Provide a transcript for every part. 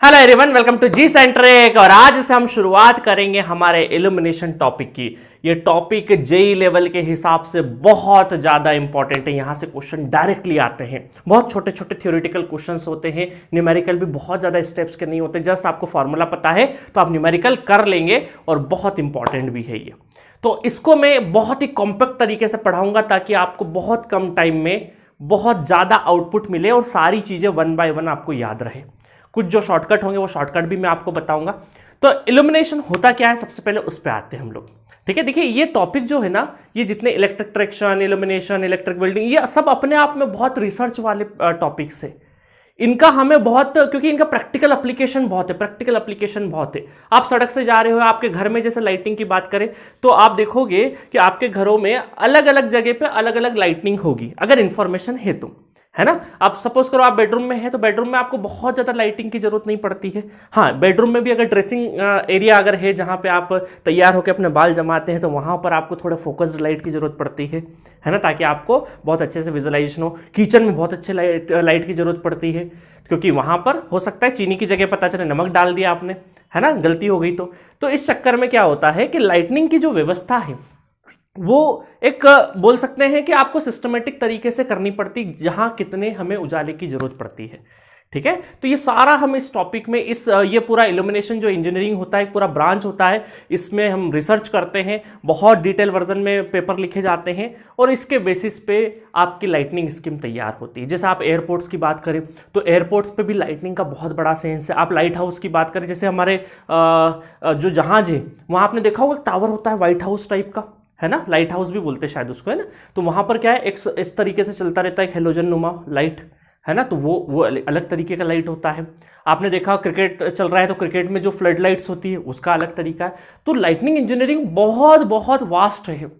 Hello everyone, welcome to G centric. और आज से हम शुरुआत करेंगे हमारे इल्यूमिनेशन टॉपिक की। ये टॉपिक जेई लेवल के हिसाब से बहुत ज्यादा इंपॉर्टेंट है। यहां से क्वेश्चन डायरेक्टली आते हैं। बहुत छोटे छोटे थ्योरेटिकल क्वेश्चंस होते हैं, न्यूमेरिकल भी बहुत ज्यादा स्टेप्स के नहीं होते। जस्ट आपको फॉर्मूला पता है तो आप न्यूमेरिकल कर लेंगे और बहुत इंपॉर्टेंट भी है ये। तो इसको मैं बहुत ही कॉम्पैक्ट तरीके से पढ़ाऊंगा ताकि आपको बहुत कम टाइम में बहुत ज्यादा आउटपुट मिले और सारी चीजें वन बाय वन आपको याद रहे। कुछ जो शॉर्टकट होंगे वो शॉर्टकट भी मैं आपको बताऊंगा। तो इल्यूमिनेशन होता क्या है, सबसे पहले उस पर आते हैं हम लोग। ठीक है, देखिए ये टॉपिक जो है ना, ये जितने electric traction, illumination, electric welding, ये सब अपने आप में बहुत रिसर्च वाले टॉपिक्स है। इनका हमें बहुत, क्योंकि इनका प्रैक्टिकल एप्लीकेशन बहुत है, प्रैक्टिकल एप्लीकेशन बहुत है। आप सड़क से जा रहे हो, आपके घर में जैसे लाइटिंग की बात करें तो आप देखोगे कि आपके घरों में अलग अलग जगह पे अलग अलग लाइटिंग होगी, अगर इंफॉर्मेशन है तो, है ना। आप सपोज करो आप बेडरूम में है तो बेडरूम में आपको बहुत ज्यादा लाइटिंग की जरूरत नहीं पड़ती है। हाँ, बेडरूम में भी अगर ड्रेसिंग एरिया अगर है जहां पे आप तैयार होकर अपने बाल जमाते हैं तो वहां पर आपको थोड़ा फोकस्ड लाइट की जरूरत पड़ती है ना, ताकि आपको बहुत अच्छे से विजुअलाइजेशन हो। किचन में बहुत अच्छे लाइट की जरूरत पड़ती है, क्योंकि वहां पर हो सकता है चीनी की जगह पता चले नमक डाल दिया आपने, है ना, गलती हो गई तो इस चक्कर में क्या होता है कि लाइटनिंग की जो व्यवस्था है वो एक बोल सकते हैं कि आपको सिस्टमेटिक तरीके से करनी पड़ती, जहां कितने हमें उजाले की जरूरत पड़ती है। ठीक है, तो ये सारा हम इस टॉपिक में ये पूरा इल्यूमिनेशन जो इंजीनियरिंग होता है, एक पूरा ब्रांच होता है, इसमें हम रिसर्च करते हैं, बहुत डिटेल वर्जन में पेपर लिखे जाते हैं और इसके बेसिस पे आपकी लाइटनिंग स्कीम तैयार होती है। जैसे आप एयरपोर्ट्स की बात करें तो एयरपोर्ट्स पे भी लाइटनिंग का बहुत बड़ा सेंस है। आप लाइट हाउस की बात करें, जैसे हमारे जो जहाज है वहां आपने देखा होगा टावर होता है व्हाइट हाउस टाइप का, है ना, लाइट हाउस भी बोलते हैं शायद उसको, है ना। तो वहां पर क्या है, एक इस तरीके से चलता रहता है, एक हेलोजन नुमा लाइट, है ना, तो वो अलग तरीके का लाइट होता है। आपने देखा क्रिकेट चल रहा है तो क्रिकेट में जो फ्लड लाइट्स होती है उसका अलग तरीका है। तो लाइटनिंग इंजीनियरिंग बहुत बहुत वास्ट है।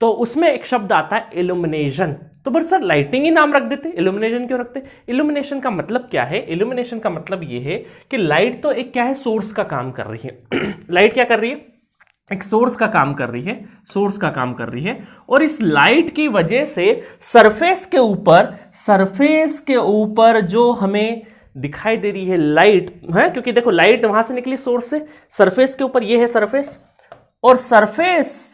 तो उसमें एक शब्द आता है इल्यूमिनेशन। तो बस सर लाइटिंग ही नाम रख देते, इल्यूमिनेशन क्यों रखते? इल्यूमिनेशन का मतलब क्या है? इल्यूमिनेशन का मतलब ये है कि लाइट तो एक क्या है, सोर्स का काम कर रही है। लाइट क्या कर रही है? एक सोर्स का काम कर रही है, सोर्स का काम कर रही है। और इस लाइट की वजह से सरफेस के ऊपर जो हमें दिखाई दे रही है लाइट है, क्योंकि देखो लाइट वहां से निकली सोर्स से, सरफेस के ऊपर ये है सरफेस। और सरफेस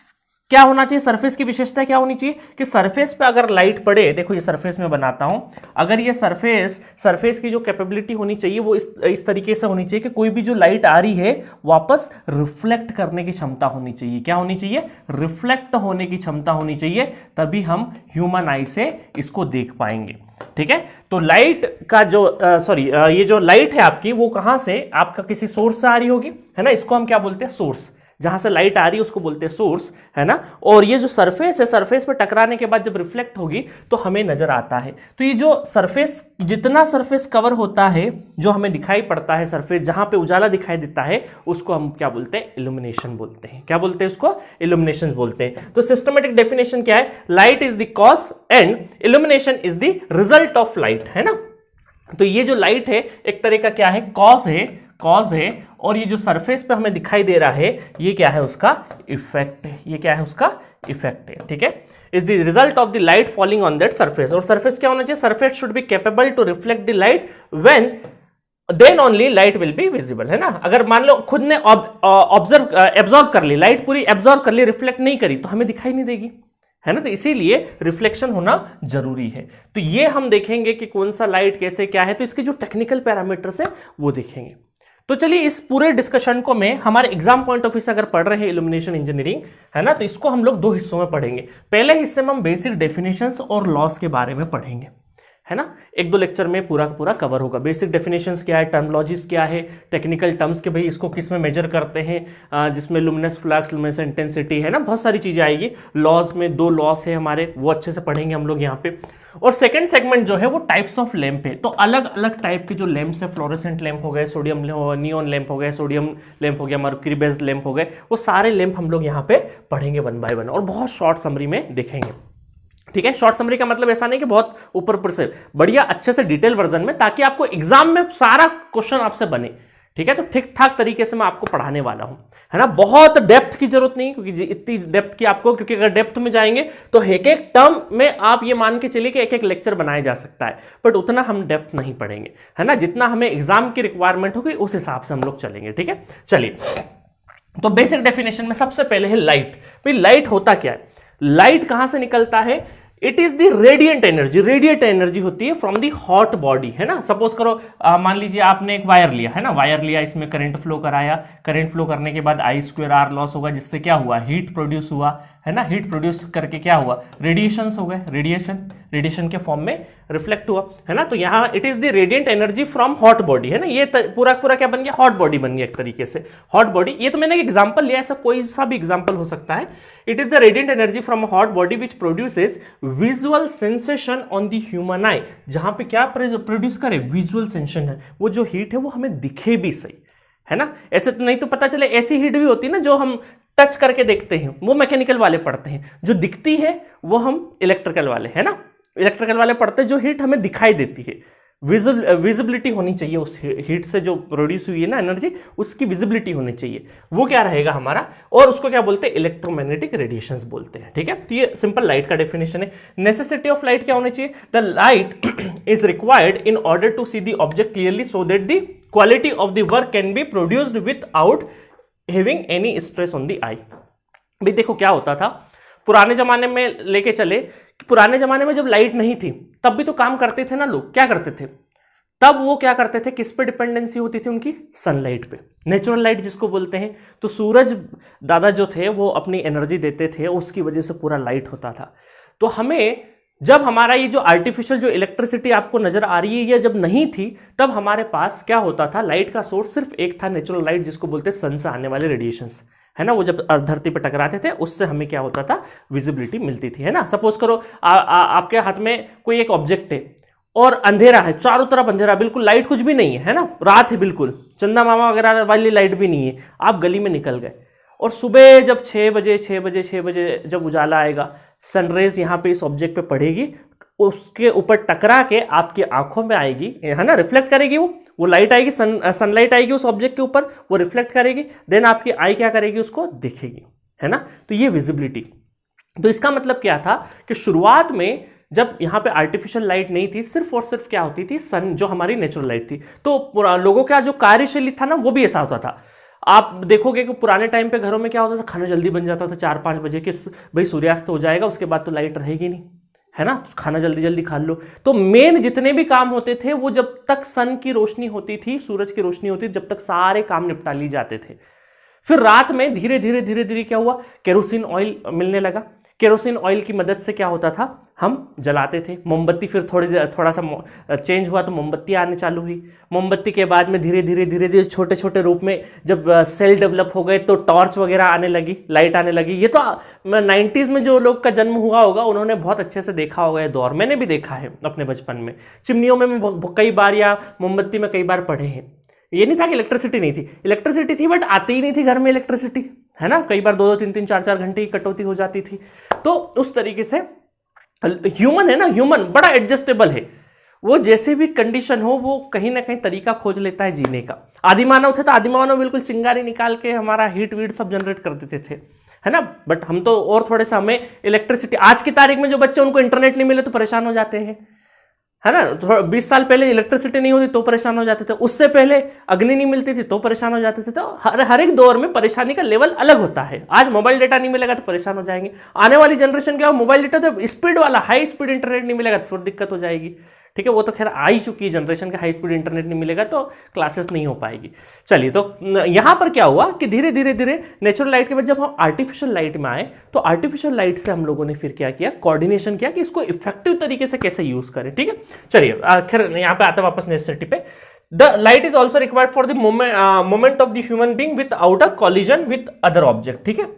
क्या होना चाहिए, सरफेस की विशेषता क्या होनी चाहिए कि सरफेस पे अगर लाइट पड़े, देखो ये सरफेस में बनाता हूं, अगर ये सरफेस की जो कैपेबिलिटी होनी चाहिए वो इस तरीके से होनी चाहिए कि कोई भी जो लाइट आ रही है वापस रिफ्लेक्ट करने की क्षमता होनी चाहिए। क्या होनी चाहिए? रिफ्लेक्ट होने की क्षमता होनी चाहिए, तभी हम ह्यूमन आई से इसको देख पाएंगे। ठीक है, तो लाइट का जो ये जो लाइट है आपकी, वो कहां से, आपका किसी सोर्स से आ रही होगी, है ना, इसको हम क्या बोलते हैं, सोर्स। जहां से लाइट आ रही है उसको बोलते हैं सोर्स, है ना। और ये जो सरफेस है, सरफेस पे टकराने के बाद जब रिफ्लेक्ट होगी तो हमें नजर आता है। तो ये जो सरफेस, जितना सरफेस कवर होता है, जो हमें दिखाई पड़ता है सरफेस, जहां पे उजाला दिखाई देता है, उसको हम क्या बोलते हैं, इल्यूमिनेशन बोलते हैं। क्या बोलते हैं उसको? इल्यूमिनेशन बोलते हैं। तो सिस्टमेटिक डेफिनेशन क्या है? Light is the cause and illumination is the result of light, है ना। तो ये जो लाइट है एक तरह का क्या है, कॉज है, और ये जो सरफेस पे हमें दिखाई दे रहा है ये क्या है, उसका इफेक्ट है। ये क्या है, उसका इफेक्ट है। ठीक है, is the result of the light falling on that surface. और सरफेस क्या होना चाहिए? Surface should be capable to reflect the light when then only light will be visible, है ना। अगर मान लो खुद ने एब्जॉर्ब कर ली, लाइट पूरी एब्जॉर्ब कर ली, रिफ्लेक्ट नहीं करी तो हमें दिखाई नहीं देगी, है ना। तो इसीलिए रिफ्लेक्शन होना जरूरी है। तो ये हम देखेंगे कि कौन सा लाइट कैसे क्या है, तो इसके जो टेक्निकल पैरामीटर्स है वो देखेंगे। तो चलिए इस पूरे डिस्कशन को में हमारे एग्जाम पॉइंट ऑफ व्यू से अगर पढ़ रहे हैं इल्यूमिनेशन इंजीनियरिंग, है ना, तो इसको हम लोग दो हिस्सों में पढ़ेंगे। पहले हिस्से में हम बेसिक डेफिनेशंस और लॉस के बारे में पढ़ेंगे, है ना। एक दो लेक्चर में पूरा पूरा कवर होगा। बेसिक डेफिनेशंस क्या है, टर्मोलॉजीज क्या है, टेक्निकल टर्म्स के भाई इसको किस में मेजर करते हैं, जिसमें लुमिनस फ्लक्स, लुमिनस इंटेंसिटी, है ना, बहुत सारी चीजें आएगी। लॉस में दो लॉस है हमारे, वो अच्छे से पढ़ेंगे हम लोग यहाँ पे। और सेकंड सेगमेंट जो है वो टाइप्स ऑफ लैंप है। तो अलग अलग टाइप के जो लैंप्स है, फ्लोरेसेंट लैंप हो गए, सोडियम नियॉन लैंप हो गए, सोडियम लैंप हो गया, मर्क्यूरी बेस्ड लैंप हो गए, वो सारे लैंप हम लोग यहाँ पे पढ़ेंगे वन बाय वन और बहुत शॉर्ट समरी में देखेंगे। ठीक है, शॉर्ट समरी का मतलब ऐसा नहीं कि बहुत ऊपर से, बढ़िया अच्छे से डिटेल वर्जन में, ताकि आपको एग्जाम में सारा क्वेश्चन आपसे बने। ठीक है, तो ठीक ठाक तरीके से मैं आपको पढ़ाने वाला हूं, है ना। बहुत डेप्थ की जरूरत नहीं, क्योंकि इतनी डेप्थ की आपको, क्योंकि अगर डेप्थ में जाएंगे तो एक एक टर्म में आप ये मान के चलिए कि एक एक लेक्चर बनाया जा सकता है, बट उतना हम डेप्थ नहीं पढ़ेंगे, है ना। जितना हमें एग्जाम की रिक्वायरमेंट होगी उस हिसाब से हम लोग चलेंगे, ठीक है। चलिए, तो बेसिक डेफिनेशन में सबसे पहले है लाइट। भाई लाइट होता क्या है? लाइट कहां से निकलता है? It is the radiant energy. Radiant energy होती है फ्रॉम द हॉट बॉडी, है ना। सपोज करो मान लीजिए आपने एक वायर लिया, है ना, वायर लिया, इसमें करंट फ्लो कराया, करंट फ्लो करने के बाद I²R लॉस होगा, जिससे क्या हुआ? हीट प्रोड्यूस हुआ, है ना। हीट प्रोड्यूस करके क्या हुआ? रेडिएशन हो गए, रेडिएशन के फॉर्म में रिफ्लेक्ट हुआ, है ना। तो यहाँ it is the radiant energy from hot body, है ना। ये पूरा पूरा क्या बन गया? हॉट बॉडी बन गया एक तरीके से, हॉट बॉडी। ये तो मैंने एक एग्जांपल लिया, ऐसा कोई सा भी एग्जांपल हो सकता है। It is the radiant energy from hot body which produces visual sensation on the human आई। जहां पे क्या प्रोड्यूस करे? विजुअल सेंसेशन है, वो जो हीट है वो हमें दिखे भी सही, है ना। ऐसे तो नहीं तो पता चले, ऐसी हीट भी होती है ना जो हम टच करके देखते हैं, वो मैकेनिकल वाले पढ़ते हैं, जो दिखती है वो हम इलेक्ट्रिकल वाले, है ना, इलेक्ट्रिकल वाले पढ़ते हैं। जो हीट हमें दिखाई देती है, विजिबिलिटी होनी चाहिए उस हीट से जो प्रोड्यूस हुई है ना एनर्जी, उसकी विजिबिलिटी होनी चाहिए, वो क्या रहेगा हमारा, और उसको क्या बोलते हैं? इलेक्ट्रोमैग्नेटिक रेडिएशंस बोलते हैं, ठीक है। तो ये सिंपल लाइट का डेफिनेशन है। नेसेसिटी ऑफ लाइट क्या होनी चाहिए? The light is required in order to see the object clearly so that the quality of the work can be produced without having any stress on the eye. भाई देखो क्या होता था पुराने जमाने में, लेके चले कि पुराने जमाने में जब लाइट नहीं थी तब भी तो काम करते थे ना लोग। क्या करते थे तब? वो क्या करते थे? किस पे डिपेंडेंसी होती थी उनकी? सनलाइट पे, नेचुरल लाइट जिसको बोलते हैं। तो सूरज दादा जो थे वो अपनी एनर्जी देते थे, उसकी वजह से पूरा लाइट होता था। तो हमें जब हमारा ये जो आर्टिफिशियल जो इलेक्ट्रिसिटी आपको नजर आ रही है, ये जब नहीं थी, तब हमारे पास क्या होता था? लाइट का सोर्स सिर्फ एक था, नेचुरल लाइट, जिसको बोलते हैं सन से आने वाले रेडिएशंस, है ना। वो जब धरती पे टकराते थे उससे हमें क्या होता था? विजिबिलिटी मिलती थी, है ना। सपोज करो आपके हाथ में कोई एक ऑब्जेक्ट है और अंधेरा है, चारों तरफ अंधेरा, बिल्कुल लाइट कुछ भी नहीं है, है ना, रात है बिल्कुल, चंदा मामा वगैरह वाली लाइट भी नहीं है। आप गली में निकल गए और सुबह जब 6 बजे जब उजाला आएगा, सनरेज यहाँ पे इस ऑब्जेक्ट पे पड़ेगी, उसके ऊपर टकरा के आपकी आंखों में आएगी, है ना, रिफ्लेक्ट करेगी, वो लाइट आएगी, सनलाइट आएगी उस ऑब्जेक्ट के ऊपर, वो रिफ्लेक्ट करेगी, देन आपकी आई क्या करेगी? उसको देखेगी, है ना। तो ये विजिबिलिटी। तो इसका मतलब क्या था कि शुरुआत में जब यहाँ पे आर्टिफिशियल लाइट नहीं थी, सिर्फ और सिर्फ क्या होती थी? सन, जो हमारी नेचुरल लाइट थी। तो लोगों का जो कार्यशैली था ना, वो भी ऐसा होता था। आप देखोगे कि पुराने टाइम पे घरों में क्या होता था? खाना जल्दी बन जाता था 4-5 बजे कि भाई सूर्यास्त हो जाएगा, उसके बाद तो लाइट रहेगी नहीं, है ना, खाना जल्दी जल्दी खा लो। तो मेन जितने भी काम होते थे वो जब तक सन की रोशनी होती थी, सूरज की रोशनी होती थी, जब तक सारे काम निपटा लिए जाते थे। फिर रात में धीरे धीरे क्या हुआ? केरोसिन ऑयल मिलने लगा। केरोसिन ऑयल की मदद से क्या होता था? हम जलाते थे। मोमबत्ती फिर थोड़ा सा चेंज हुआ तो मोमबत्ती आने चालू हुई। मोमबत्ती के बाद में धीरे धीरे छोटे छोटे रूप में जब सेल डेवलप हो गए तो टॉर्च वगैरह आने लगी, लाइट आने लगी। ये तो 90s में जो लोग का जन्म हुआ होगा उन्होंने बहुत अच्छे से देखा होगा ये दौर। मैंने भी देखा है अपने बचपन में, चिमनियों में कई बार या मोमबत्ती में कई बार पढ़े हैं। ये नहीं था कि इलेक्ट्रिसिटी नहीं थी, इलेक्ट्रिसिटी थी बट आती ही नहीं थी घर में इलेक्ट्रिसिटी, है ना। कई बार 2-2, 3-3, 4-4 घंटे की कटौती हो जाती थी। तो उस तरीके से ह्यूमन है ना, ह्यूमन बड़ा एडजस्टेबल है। वो जैसे भी कंडीशन हो वो कहीं ना कहीं तरीका खोज लेता है जीने का। आदिमानव थे तो आदिमानव बिल्कुल चिंगारी निकाल के हमारा हीट वीट सब जनरेट कर देते थे, है ना। बट हम तो और थोड़े से, हमें इलेक्ट्रिसिटी, आज की तारीख में जो बच्चे उनको इंटरनेट नहीं मिले तो परेशान हो जाते हैं, है ना। 20 साल पहले इलेक्ट्रिसिटी नहीं होती तो परेशान हो जाते थे, उससे पहले अग्नि नहीं मिलती थी तो परेशान हो जाते थे। तो हर एक दौर में परेशानी का लेवल अलग होता है। आज मोबाइल डेटा नहीं मिलेगा तो परेशान हो जाएंगे। आने वाली जनरेशन क्या हो, मोबाइल डेटा तो स्पीड वाला हाई स्पीड इंटरनेट नहीं मिलेगा तो फिर दिक्कत हो जाएगी, ठीक है। वो तो खैर आ ही चुकी है जनरेशन का, हाई स्पीड इंटरनेट नहीं मिलेगा तो क्लासेस नहीं हो पाएगी। चलिए, तो यहां पर क्या हुआ कि धीरे धीरे नेचुरल लाइट के बाद जब हम आर्टिफिशियल लाइट में आए तो आर्टिफिशियल लाइट से हम लोगों ने फिर क्या किया, कोऑर्डिनेशन किया कि इसको इफेक्टिव तरीके से कैसे यूज करें, ठीक है। चलिए आखिर यहां पे आता वापस नेसेसिटी पे। The light is also required for the moment of the human being with out a collision with other object, ठीक है।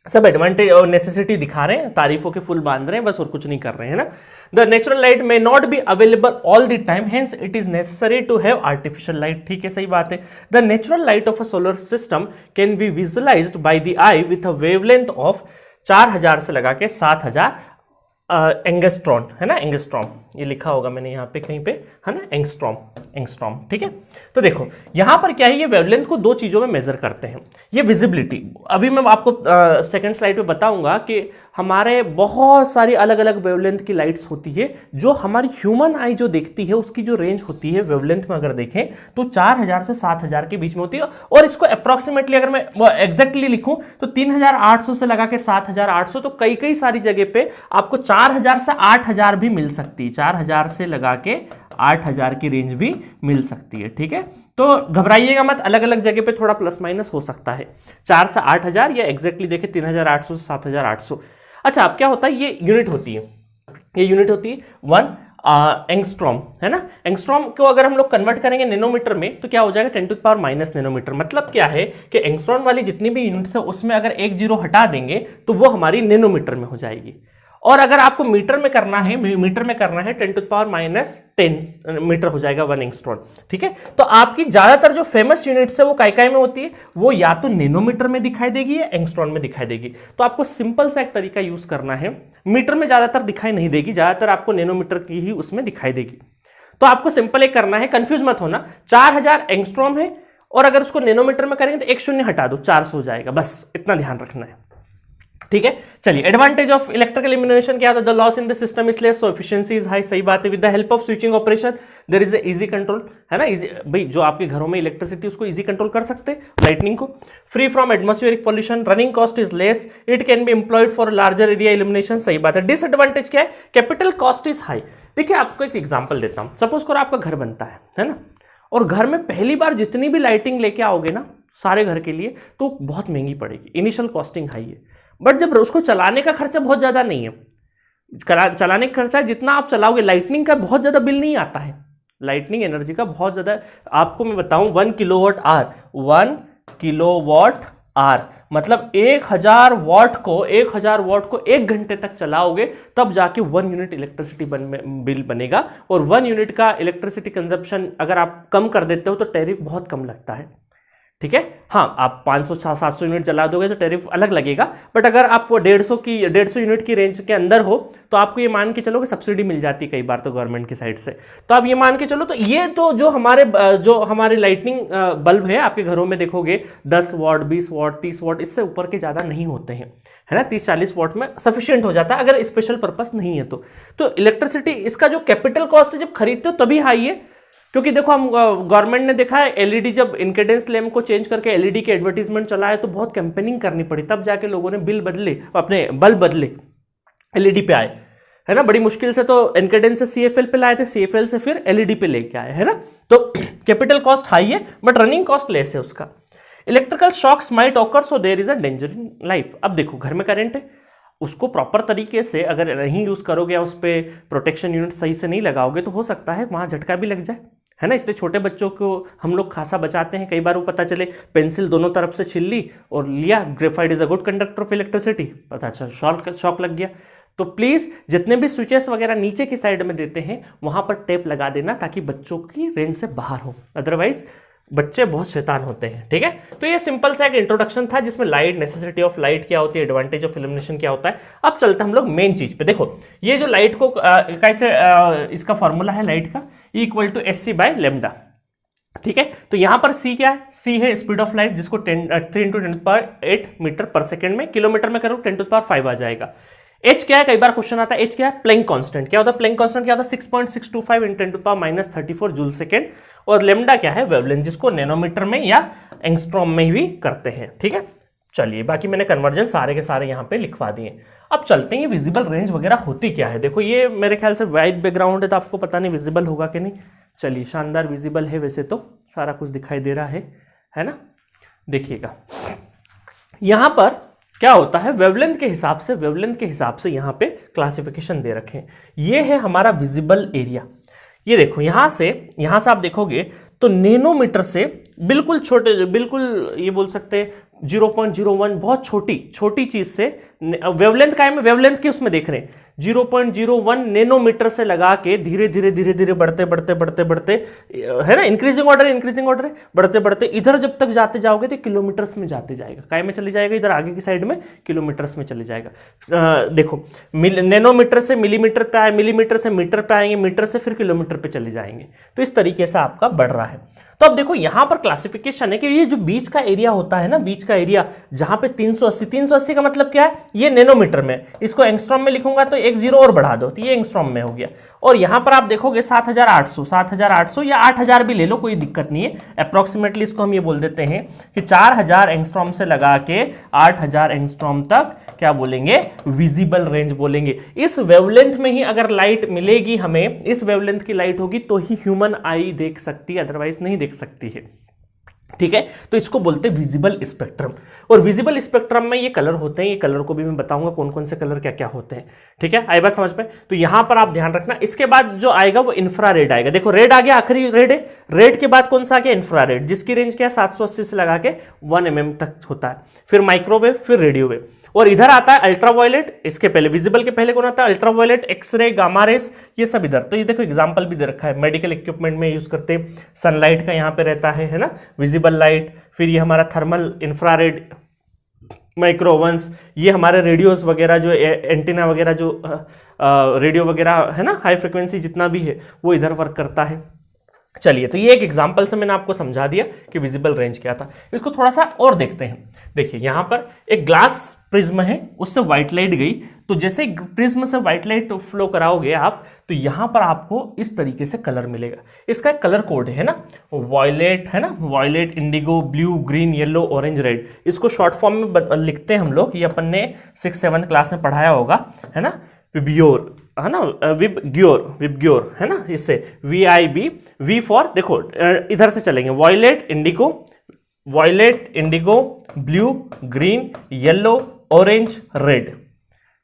सब एडवांटेज और नेसेसिटी दिखा रहे हैं, तारीफों के फुल बांध रहे हैं बस, और कुछ नहीं कर रहे हैं ना। The natural light may not be available all the time, hence it is necessary to have artificial light, ठीक है, सही बात है। The natural light of a solar system can be visualised by the eye with a wavelength of 4000 से लगा के 7000 angstrom, है ना, एंगस्ट्रॉम, ये लिखा होगा मैंने यहाँ पे कहीं पे, है ना, एंगस्ट्रॉम, एंगस्ट्रॉम, ठीक है। तो देखो यहाँ पर क्या है, ये वेवलेंथ को दो चीजों में मेजर करते हैं। ये विजिबिलिटी, अभी मैं आपको सेकंड स्लाइड पे बताऊंगा कि हमारे बहुत सारी अलग अलग वेवलेंथ की लाइट्स होती है, जो हमारी ह्यूमन आई जो देखती है उसकी जो रेंज होती है वेवलेंथ में अगर देखें तो 4000 से 7000 के बीच में होती है। और इसको अप्रोक्सीमेटली अगर मैं एग्जैक्टली लिखूं तो 3800 से लगा के 7800, तो कई कई सारी जगह पे आपको 4000 से 8000 भी मिल सकती है, 4000 से लगा के 8000 की रेंज भी मिल सकती है, ठीक है। तो घबराइएगा मत, अलग अलग जगह पे थोड़ा प्लस माइनस हो सकता है, 4 से 8000 या एग्जैक्टली देखें 3800 से 7800। अच्छा, अब क्या होता है, ये यूनिट होती है, ये यूनिट होती है 1 एंगस्ट्रॉम, है ना। एंगस्ट्रॉम को अगर हम लोग कन्वर्ट करेंगे नैनोमीटर में तो क्या हो जाएगा, 10⁻⁻⁻ नैनोमीटर। मतलब क्या है कि एंगस्ट्रॉम वाली जितनी भी यूनिट्स है उसमें अगर एक जीरो हटा देंगे तो वो हमारी नैनोमीटर में हो जाएगी। और अगर आपको मीटर में करना है, मीटर में करना है 10⁻⁻10 मीटर हो जाएगा 1 एंगस्ट्रॉम, ठीक है। तो आपकी ज्यादातर जो फेमस यूनिट्स है वो काय में होती है, वो या तो नैनोमीटर में दिखाई देगी या एंगस्ट्रॉम में दिखाई देगी। तो आपको सिंपल सा एक तरीका यूज करना है, मीटर में ज्यादातर दिखाई नहीं देगी, ज्यादातर आपको नैनोमीटर की ही उसमें दिखाई देगी। तो आपको सिंपल एक करना है, कंफ्यूज मत होना, 4000 एंगस्ट्रॉम है और अगर उसको नैनोमीटर में करेंगे तो एक शून्य हटा दो, 400 हो जाएगा, बस इतना ध्यान रखना है, ठीक है। चलिए, एडवांटेज ऑफ इलेक्ट्रिकल इल्यूमिनेशन क्या होता है, the loss in the system is less, so efficiency is high, सही बात है। With the help of switching operation there is easy control, है ना, इजी, भाई जो आपके घरों में इलेक्ट्रिसिटी उसको इजी कंट्रोल कर सकते हैं, लाइटनिंग को। Free from atmospheric pollution, running cost is less, it can be employed for larger area illumination, सही बात है। डिसएडवांटेज क्या है, कैपिटल कॉस्ट इज हाई। देखिए आपको एक एग्जांपल देता हूं, सपोज करो आपका घर बनता है ना, और घर में पहली बार जितनी भी लाइटिंग लेके आओगे ना सारे घर के लिए तो बहुत महंगी पड़ेगी, इनिशियल कॉस्टिंग हाई है। बट जब उसको चलाने का खर्चा बहुत ज्यादा नहीं है, चलाने का खर्चा जितना आप चलाओगे, लाइटनिंग का बहुत ज्यादा बिल नहीं आता है, लाइटनिंग एनर्जी का बहुत ज्यादा। आपको मैं बताऊं 1 किलोवाट आवर मतलब 1000 वाट को 1 घंटे तक चलाओगे तब जाके 1 यूनिट इलेक्ट्रिसिटी बिल बनेगा। और 1 यूनिट का इलेक्ट्रिसिटी कंजप्शन अगर आप कम कर देते हो तो टैरिफ बहुत कम लगता है, ठीक है। हाँ, आप 500-700 यूनिट जला दोगे तो टैरिफ अलग लगेगा, बट अगर आप 150 यूनिट की रेंज के अंदर हो तो आपको ये मान के चलो कि सब्सिडी मिल जाती है कई बार तो गवर्नमेंट की साइड से। तो आप ये मान के चलो, तो ये तो जो हमारे लाइटनिंग बल्ब है आपके घरों में देखोगे 10 वाट 20 वाट 30 वाट, इससे ऊपर के ज़्यादा नहीं होते हैं, है ना। 30-40 वाट में सफिशियंट हो जाता है अगर स्पेशल पर्पस नहीं है तो इलेक्ट्रिसिटी इसका जो कैपिटल कॉस्ट है जब खरीदते हो तभी हाई है, क्योंकि देखो हम गवर्नमेंट ने देखा है एलईडी जब इंकेडेंस लैम्प को चेंज करके एलईडी के एडवर्टीजमेंट चलाए तो बहुत कैंपेनिंग करनी पड़ी, तब जाके लोगों ने बिल बदले, अपने बल्ब बदले, एलईडी पे आए, है ना। बड़ी मुश्किल से तो इंकेडेंस से सीएफएल पे लाए थे, सीएफएल से फिर एलईडी पे लेके आए, है ना। तो कैपिटल कॉस्ट हाई है बट रनिंग कॉस्ट लेस है उसका। Electrical shocks might occur so there is a danger in life. अब देखो घर में करंट है, उसको प्रॉपर तरीके से अगर नहीं यूज करोगे या उस पर प्रोटेक्शन यूनिट सही से नहीं लगाओगे तो हो सकता है वहां झटका भी लग जाए, है ना। इसलिए छोटे बच्चों को हम लोग खासा बचाते हैं। कई बार वो पता चले पेंसिल दोनों तरफ से छिल ली और लिया, graphite is a good conductor of electricity, पता चला शॉक लग गया। तो प्लीज जितने भी स्विचेस वगैरह नीचे की साइड में देते हैं वहां पर टेप लगा देना ताकि बच्चों की रेंज से बाहर हो, अदरवाइज बच्चे बहुत शैतान होते हैं, ठीक है। तो ये सिंपल सा एक इंट्रोडक्शन था जिसमें लाइट, नेसेसिटी ऑफ लाइट क्या होती है, एडवांटेज ऑफ इल्यूमिनेशन क्या होता है। अब चलते हम लोग मेन चीज पे। देखो ये जो लाइट को कैसे इसका फॉर्मूला है लाइट का इक्वल टू SC/λ, ठीक है। तो यहां पर C क्या है, C है स्पीड ऑफ लाइट जिसको 3 × 10⁸ मीटर पर सेकेंड में, किलोमीटर में करो 10⁵ आ जाएगा। H क्या है, कई बार क्वेश्चन आता है H क्या है, प्लैंक कांस्टेंट। क्या होता है प्लैंक कांस्टेंट, क्या होता है 6.625 × 10⁻34 जूल सेकेंड। और लेमडा क्या है, वेवलेंथ, जिसको नैनोमीटर में या एंगस्ट्रॉम में भी करते हैं, ठीक है। चलिए बाकी मैंने कन्वर्जन सारे के सारे यहाँ पे लिखवा दिए। अब चलते हैं विजिबल रेंज वगैरह होती क्या है। देखो ये मेरे ख्याल से वाइट बैकग्राउंड है तो आपको पता नहीं विजिबल होगा कि नहीं। चलिए शानदार विजिबल है, वैसे तो सारा कुछ दिखाई दे रहा है ना। देखिएगा यहाँ पर क्या होता है, वेवलेंथ के हिसाब से यहाँ पे क्लासिफिकेशन दे रखे हैं। ये है हमारा विजिबल एरिया। ये देखो यहाँ से आप देखोगे तो नैनोमीटर से बिल्कुल छोटे, बिल्कुल ये बोल सकते हैं 0.01, बहुत छोटी चीज से वेवलेंथ का है, वेवलेंथ के उसमें देख रहे हैं 0.01 नैनोमीटर से लगा के धीरे धीरे धीरे धीरे बढ़ते बढ़ते बढ़ते बढ़ते, है ना, इंक्रीजिंग ऑर्डर है, बढ़ते बढ़ते इधर जब तक जाते जाओगे तो किलोमीटर्स में जाते जाएगा, काय में चले जाएगा, इधर आगे की साइड में किलोमीटर्स में चले जाएगा। देखो नैनोमीटर से मिलीमीटर पे आए, मिलीमीटर से मीटर पे आएंगे, मीटर से फिर किलोमीटर पे चले जाएंगे। तो इस तरीके से आपका बढ़ रहा है। तो अब देखो यहां पर क्लासिफिकेशन है कि ये जो बीच का एरिया होता है ना, बीच का एरिया जहां पे 380 का मतलब क्या है, ये नैनोमीटर में, इसको एंगस्ट्रॉम में लिखूंगा तो एक जीरो और बढ़ा दो तो ये एंगस्ट्रॉम में हो गया। और यहां पर आप देखोगे 7800 या 8000 भी ले लो, कोई दिक्कत नहीं है। अप्रोक्सीमेटली इसको हम ये बोल देते हैं कि 4000 एंगस्ट्रॉम से लगा के 8000 एंगस्ट्रॉम तक क्या बोलेंगे, विजिबल रेंज बोलेंगे। इस वेवलेंथ में ही अगर लाइट मिलेगी हमें, इस वेवलेंथ की लाइट होगी तो ही ह्यूमन आई देख सकती है, अदरवाइज नहीं देख सकती है। ठीक है, तो इसको बोलते हैं विजिबल स्पेक्ट्रम। और विजिबल स्पेक्ट्रम में ये कलर होते हैं, ये कलर को भी मैं बताऊंगा कौन कौन से कलर क्या क्या होते हैं। ठीक है, आई बात समझ में। तो यहां पर आप ध्यान रखना। इसके बाद जो आएगा वो इंफ्रारेड आएगा। देखो रेड आ गया, आखिरी रेड है। रेड के बाद कौन सा आ गया, इंफ्रारेड, जिसकी रेंज क्या है 780 से लगा के 1 mm तक होता है। फिर माइक्रोवेव, फिर रेडियो वेव। और इधर आता है अल्ट्रावायलेट, इसके पहले विजिबल के पहले कौन आता है, अल्ट्रावायलेट, एक्सरे, गामा रेस, ये सब इधर। तो ये देखो एग्जांपल भी दे रखा है, मेडिकल इक्विपमेंट में यूज करते हैं। सनलाइट का यहाँ पे रहता है ना, विजिबल लाइट। फिर ये हमारा थर्मल, इंफ्रारेड, माइक्रोवंस, ये हमारे रेडियोस वगैरह जो एंटीना वगैरह जो रेडियो वगैरह है ना, हाई फ्रिक्वेंसी जितना भी है वो इधर वर्क करता है। चलिए, तो ये एक एग्जांपल से मैंने आपको समझा दिया कि विजिबल रेंज क्या था। इसको थोड़ा सा और देखते हैं। देखिए यहां पर एक ग्लास प्रिज्म है, उससे व्हाइट लाइट गई, तो जैसे प्रिज्म से व्हाइट लाइट फ्लो कराओगे आप, तो यहां पर आपको इस तरीके से कलर मिलेगा। इसका एक कलर कोड है ना, वॉयलेट है ना, violet, indigo, blue, green, yellow, orange, red. इसको शॉर्ट फॉर्म में लिखते हैं हम लोग, ये अपन ने 6-7 क्लास में पढ़ाया होगा, है ना, विब्ग्योर, है ना, विब्ग्योर है ना, इससे VIB, V फॉर, देखो इधर से चलेंगे, violet, indigo, blue, green, yellow, orange, red.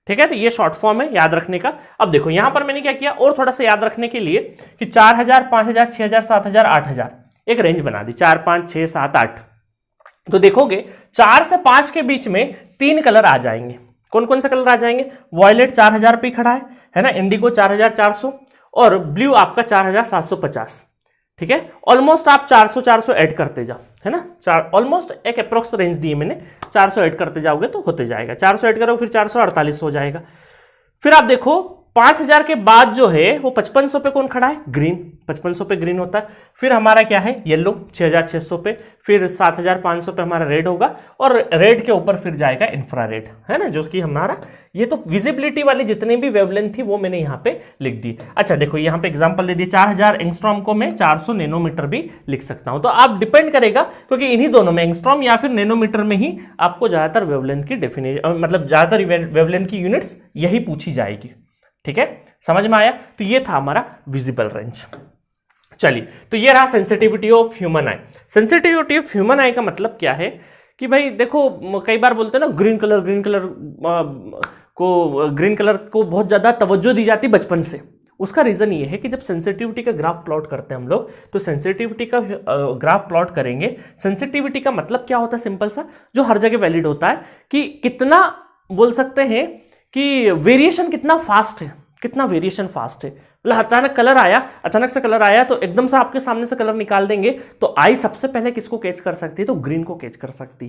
ठीक है, तो ये शॉर्ट फॉर्म है याद रखने का। अब देखो यहां पर मैंने क्या किया, और थोड़ा सा याद रखने के लिए कि 4000, 5000, 6000, 7000, 8000 एक रेंज बना दी, 4, 5, 6, 7, 8। तो देखोगे 4 से 5 के बीच में 3 कलर आ जाएंगे। कौन कौन से कलर आ जाएंगे, वॉयलेट 4000 पे खड़ा है ना, इंडिगो 4400 और ब्लू आपका 4750। ठीक है, ऑलमोस्ट आप 400 ऐड करते जाओ, है ना, ऑलमोस्ट एक अप्रोक्स रेंज दी है मैंने, 400 ऐड करते जाओगे तो होते जाएगा, 400 ऐड करोगे फिर 448 हो जाएगा। फिर आप देखो 5000 के बाद जो है वो 5500 पे कौन खड़ा है, ग्रीन, 5500 पे ग्रीन होता है। फिर हमारा क्या है, येलो 6600 पे, फिर 7500 पे हमारा रेड होगा, और रेड के ऊपर फिर जाएगा इंफ्रारेड, है ना, जो कि हमारा ये तो विजिबिलिटी वाली जितनी भी वेवलेंथ थी वो मैंने यहाँ पे लिख दी। अच्छा देखो यहाँ पे एग्जांपल दे दिया, 4000 एंगस्ट्रॉम को मैं 400 नैनोमीटर भी लिख सकता हूं। तो आप डिपेंड करेगा, क्योंकि इन्हीं दोनों में एंगस्ट्रॉम या फिर नैनोमीटर में ही आपको ज्यादातर वेवलेंथ की डेफिनेशन, मतलब ज्यादातर वेवलेंथ की यूनिट्स यही पूछी जाएगी। ठीक है, समझ में आया। तो ये था हमारा विजिबल रेंज। चलिए, तो ये रहा sensitivity of human I. Sensitivity of human आई का मतलब क्या है कि भाई देखो कई बार बोलते हैं ना, ग्रीन कलर को बहुत ज्यादा तवज्जो दी जाती बचपन से। उसका रीजन ये है कि जब सेंसिटिविटी का ग्राफ प्लॉट करते हैं हम लोग, तो सेंसिटिविटी का ग्राफ प्लॉट करेंगे। सेंसिटिविटी का मतलब क्या होता है, सिंपल सा, जो हर जगह वैलिड होता है कि कितना बोल सकते हैं कि वेरिएशन कितना फास्ट है, कितना वेरिएशन फास्ट है। मतलब अचानक से कलर आया तो एकदम से आपके सामने से कलर निकाल देंगे, तो आई सबसे पहले किसको कैच कर सकती है, तो ग्रीन को कैच कर सकती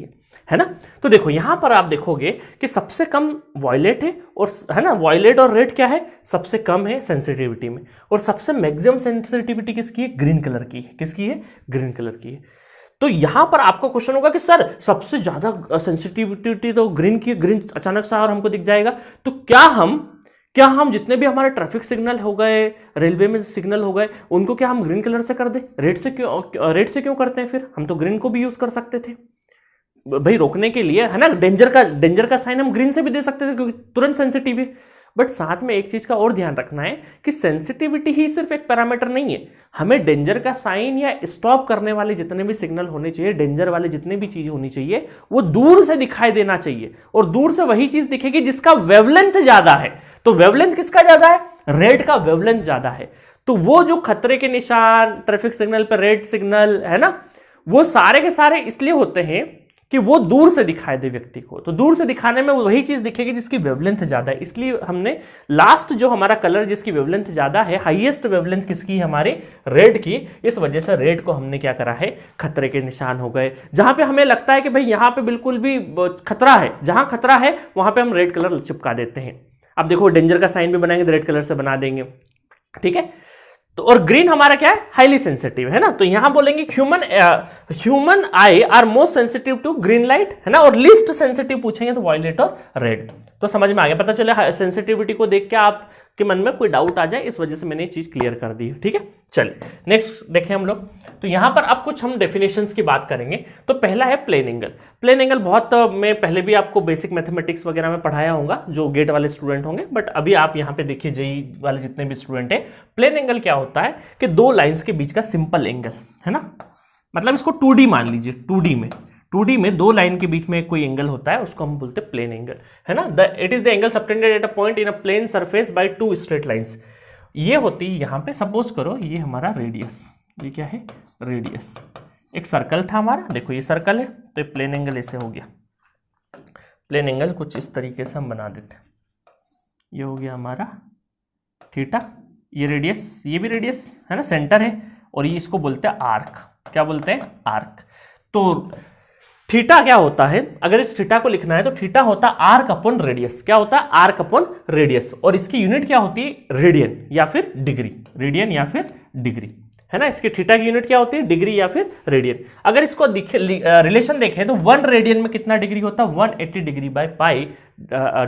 है ना। तो देखो यहां पर आप देखोगे कि सबसे कम वॉयलेट है, और है ना, वॉयलेट और रेड क्या है, सबसे कम है सेंसिटिविटी में, और सबसे मैक्सिमम सेंसिटिविटी किसकी है, ग्रीन कलर की है। किसकी है, ग्रीन कलर की है। तो यहां पर आपका क्वेश्चन होगा कि सर सबसे ज्यादा सेंसिटिविटी तो ग्रीन की, ग्रीन अचानक से और हमको दिख जाएगा, तो क्या हम जितने भी हमारे ट्रैफिक सिग्नल हो गए, रेलवे में सिग्नल हो गए, उनको क्या हम ग्रीन कलर से कर दे, रेड से क्यों करते हैं, फिर हम तो ग्रीन को भी यूज कर सकते थे भाई रोकने के लिए, है ना। डेंजर का साइन हम ग्रीन से भी दे सकते थे क्योंकि तुरंत सेंसिटिव है। बट साथ में एक चीज का और ध्यान रखना है कि सेंसिटिविटी ही सिर्फ एक पैरामीटर नहीं है, हमें डेंजर का साइन या स्टॉप करने वाले जितने भी सिग्नल होने चाहिए, डेंजर वाले जितने भी चीज होनी चाहिए, वो दूर से दिखाई देना चाहिए, और दूर से वही चीज दिखेगी जिसका वेवलेंथ ज्यादा है। तो वेवलेंथ किसका ज्यादा है, रेड का वेवलेंथ ज्यादा है। तो वो जो खतरे के निशान ट्रैफिक सिग्नल पर रेड सिग्नल है ना, वो सारे के सारे इसलिए होते हैं कि वो दूर से दिखाई दे व्यक्ति को, तो दूर से दिखाने में वही चीज दिखेगी जिसकी वेवलेंथ ज्यादा है। इसलिए हमने लास्ट जो हमारा कलर जिसकी वेवलेंथ ज्यादा है, हाईएस्ट वेवलेंथ किसकी है, हमारी रेड की, इस वजह से रेड को हमने क्या करा है, खतरे के निशान हो गए। जहां पे हमें लगता है कि भाई यहां पे बिल्कुल भी खतरा है, जहां खतरा है वहां पे हम रेड कलर चिपका देते हैं। अब देखो डेंजर का साइन भी बनाएंगे तो रेड कलर से बना देंगे, ठीक है। तो और ग्रीन हमारा क्या है, हाईली सेंसिटिव है ना, तो यहां बोलेंगे human eye are most sensitive to green light, है ना, और लीस्ट सेंसिटिव पूछेंगे तो वॉयलेट और रेड। तो समझ में आ गया, पता चले सेंसिटिविटी को देख के आपके मन में कोई डाउट आ जाए, इस वजह से मैंने ये चीज क्लियर कर दी है, ठीक है। चलिए नेक्स्ट देखें हम लोग, तो यहां पर अब कुछ हम डेफिनेशंस की बात करेंगे। तो पहला है प्लेन एंगल। प्लेन एंगल बहुत मैं पहले भी आपको बेसिक मैथमेटिक्स वगैरह में पढ़ाया होगा जो गेट वाले स्टूडेंट होंगे, बट अभी आप यहां पे देखिए जेई वाले जितने भी स्टूडेंट हैं, प्लेन एंगल क्या होता है कि दो लाइंस के बीच का सिंपल एंगल, है ना, मतलब इसको 2D मान लीजिए, 2D में दो लाइन के बीच में कोई एंगल होता है, उसको हम बोलते हैं प्लेन एंगल, है ना। It is the angle subtended at a point in a plane surface by two straight lines. ये होती है यहां पे, सपोज करो ये हमारा रेडियस, ये क्या है, रेडियस, एक सर्कल था हमारा, देखो ये सर्कल है, तो प्लेन एंगल ऐसे हो गया। प्लेन एंगल कुछ इस तरीके से हम बना देते हैं, ये हो गया हमारा थीटा, ये रेडियस, ये भी रेडियस है ना, सेंटर है, और ये इसको बोलते हैं आर्क। क्या बोलते हैं, आर्क। तो थीटा क्या होता है, अगर इस थीटा को लिखना है तो थीटा होता है आर्क अपॉन रेडियस। क्या होता है, आर्क अपॉन रेडियस, और इसकी यूनिट क्या होती है, रेडियन या फिर डिग्री, रेडियन या फिर डिग्री, है ना। इसके थीटा की यूनिट क्या होती है, डिग्री या फिर रेडियन। अगर इसको रिलेशन देखें तो 1 रेडियन में कितना डिग्री होता है, 180 डिग्री बाय पाई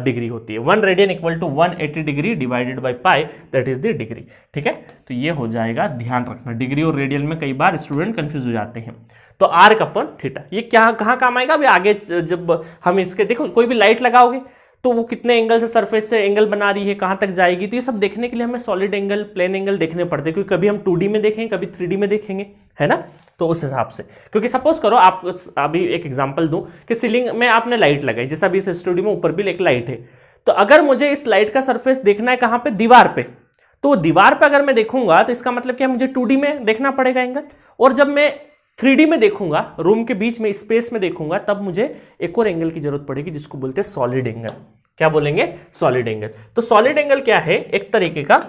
डिग्री होती है। 1 radian equal to 180 degree divided by pi, that is the degree, ठीक है। तो ये हो जाएगा, ध्यान रखना, डिग्री और रेडियन में कई बार स्टूडेंट कंफ्यूज हो जाते हैं। तो आर्क अपॉन थीटा, ये क्या कहाँ काम आएगा अभी आगे, जब हम इसके देखो कोई भी लाइट लगाओगे तो वो कितने एंगल से सरफेस से एंगल बना रही है, कहां तक जाएगी, तो ये सब देखने के लिए हमें सॉलिड एंगल, प्लेन एंगल देखने पड़ते हैं, क्योंकि कभी हम 2D में देखेंगे, कभी 3D में देखेंगे, है ना। तो उस हिसाब से, क्योंकि सपोज करो आप अभी एक एग्जांपल दूं कि सीलिंग में आपने लाइट लगाई, जैसा अभी इस स्टूडियो में ऊपर भी एक लाइट है, तो अगर मुझे इस लाइट का सरफेस देखना है कहां पे, दीवार पे, तो दीवार पे अगर मैं देखूंगा तो इसका मतलब क्या, मुझे 2D में देखना पड़ेगा एंगल, और जब मैं 3D में देखूंगा, रूम के बीच में स्पेस में देखूंगा, तब मुझे एक और एंगल की जरूरत पड़ेगी जिसको बोलते हैं सॉलिड एंगल। क्या बोलेंगे, सॉलिड एंगल। तो सॉलिड एंगल क्या है, एक तरीके का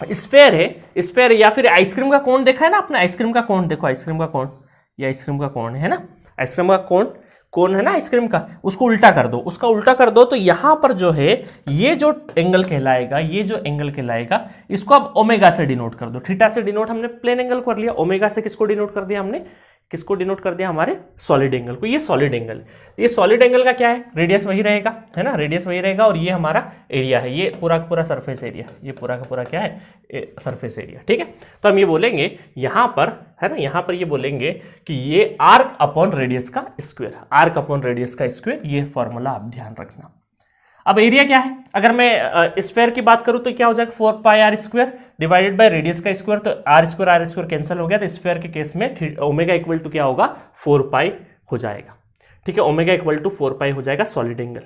स्फेयर है, स्फेयर या फिर आइसक्रीम का कोन देखा है ना आपने, आइसक्रीम का कोन देखो, आइसक्रीम का कोन, ये आइसक्रीम का कोन है ना, आइसक्रीम का कोन है ना आइसक्रीम का, उसको उल्टा कर दो, उसका उल्टा कर दो, तो यहां पर जो है ये जो एंगल कहलाएगा, ये जो एंगल कहलाएगा, इसको अब ओमेगा से डिनोट कर दो। थीटा से डिनोट हमने प्लेन एंगल कर लिया, ओमेगा से किसको डिनोट कर दिया हमने, किसको डिनोट कर दिया, हमारे सॉलिड एंगल को। ये सॉलिड एंगल, ये सॉलिड एंगल का क्या है, रेडियस वही रहेगा, है ना, रेडियस वही रहेगा, और ये हमारा एरिया है, ये पूरा का पूरा सरफेस एरिया, ये पूरा का पूरा क्या है, सरफेस एरिया, ठीक है। तो हम ये बोलेंगे यहां पर, है ना, यहां पर ये बोलेंगे कि ये आर्क अपॉन रेडियस का स्क्वायर, आर्क अपॉन रेडियस का स्क्वायर, ये फॉर्मूला आप ध्यान रखना। अब एरिया क्या है, अगर मैं स्फेयर की बात करूं तो क्या हो जाएगा, 4 pi R square divided by radius का स्क्वायर, तो आर स्क्वायर कैंसिल हो गया, तो स्फेयर के केस में ओमेगा इक्वल टू क्या होगा, 4 पाई हो जाएगा, ठीक है, ओमेगा इक्वल टू 4 पाई हो जाएगा सॉलिड एंगल।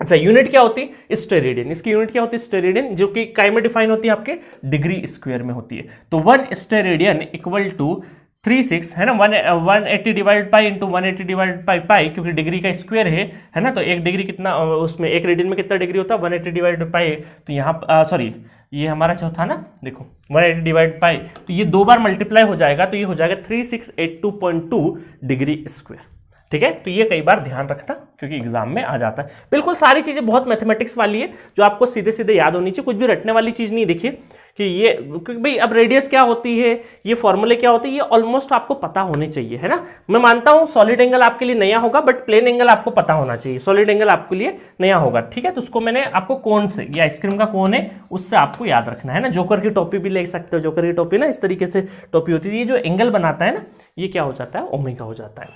अच्छा, यूनिट क्या होती है, स्टेरेडियन, इसकी यूनिट क्या होती है, स्टेरेडियन, जो कि काय में डिफाइन होती है, आपके डिग्री स्क्वायर में होती है। तो 1 स्टेरेडियन इक्वल टू 36 है ना, 180 divide pi into 180 divide by pi, क्योंकि डिग्री का स्क्वायर है ना, तो एक डिग्री कितना, उसमें एक रेडियन में कितना डिग्री होता है, 180 डिवाइड पाई, तो यहाँ सॉरी ये हमारा जो था ना, देखो 180 डिवाइड पाई, तो ये 2 बार मल्टीप्लाई हो जाएगा, तो ये हो जाएगा 3682.2 डिग्री स्क्वायर, ठीक है। तो ये कई बार ध्यान रखना, क्योंकि एग्जाम में आ जाता है। बिल्कुल सारी चीजें बहुत मैथमेटिक्स वाली है, जो आपको सीधे सीधे याद होनी चाहिए, कुछ भी रटने वाली चीज नहीं। देखिए कि ये, क्योंकि भाई अब रेडियस क्या होती है, ये फॉर्मूले क्या होते हैं, ये ऑलमोस्ट आपको पता होने चाहिए, है ना। मैं मानता हूं सॉलिड एंगल आपके लिए नया होगा, बट प्लेन एंगल आपको पता होना चाहिए, सॉलिड एंगल आपके लिए नया होगा, ठीक है। तो उसको मैंने आपको कोन से, ये आइसक्रीम का कोन है, उससे आपको याद रखना है ना। जोकर की टोपी भी ले सकते हो, जोकर की टोपी ना इस तरीके से टोपी होती है, ये जो एंगल बनाता है ना, ये क्या हो जाता है, ओमेगा हो जाता है।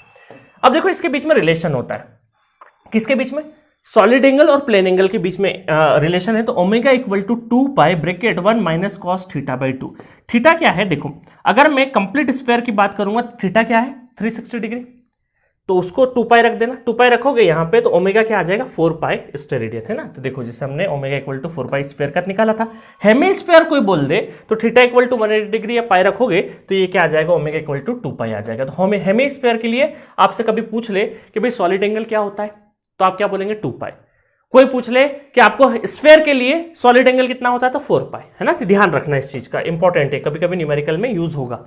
अब देखो इसके बीच में रिलेशन होता है, किसके बीच में, सॉलिड एंगल और प्लेन एंगल के बीच में रिलेशन है। तो omega equal to 2 pi bracket 1 minus cos theta by 2। Theta क्या है, देखो अगर मैं कंप्लीट स्फेयर की बात करूंगा, थीटा क्या है, 360 डिग्री, तो उसको 2 पाई रख देना, 2 पाई रखोगे यहाँ पे तो ओमेगा क्या आ जाएगा 4 पाई स्टेरेडियन, है ना। तो देखो जैसे हमने omega equal to 4 pi square का निकाला था, हेमिस्फीयर कोई बोल दे तो थीटा इक्वल टू 180 डिग्री या पाई रखोगे तो ये क्या आ जाएगा ओमेगा इक्वल टू 2 पाई आ जाएगा। तो हमें हेमिस्फीयर के लिए आपसे कभी पूछ ले कि भाई सॉलिड एंगल क्या होता है तो आप क्या बोलेंगे 2 पाई। कोई पूछ ले कि आपको स्फेयर के लिए सॉलिड एंगल कितना होता है तो 4 पाई, है ना। तो ध्यान रखना इस चीज का, इंपॉर्टेंट है, कभी कभी न्यूमेरिकल में यूज होगा।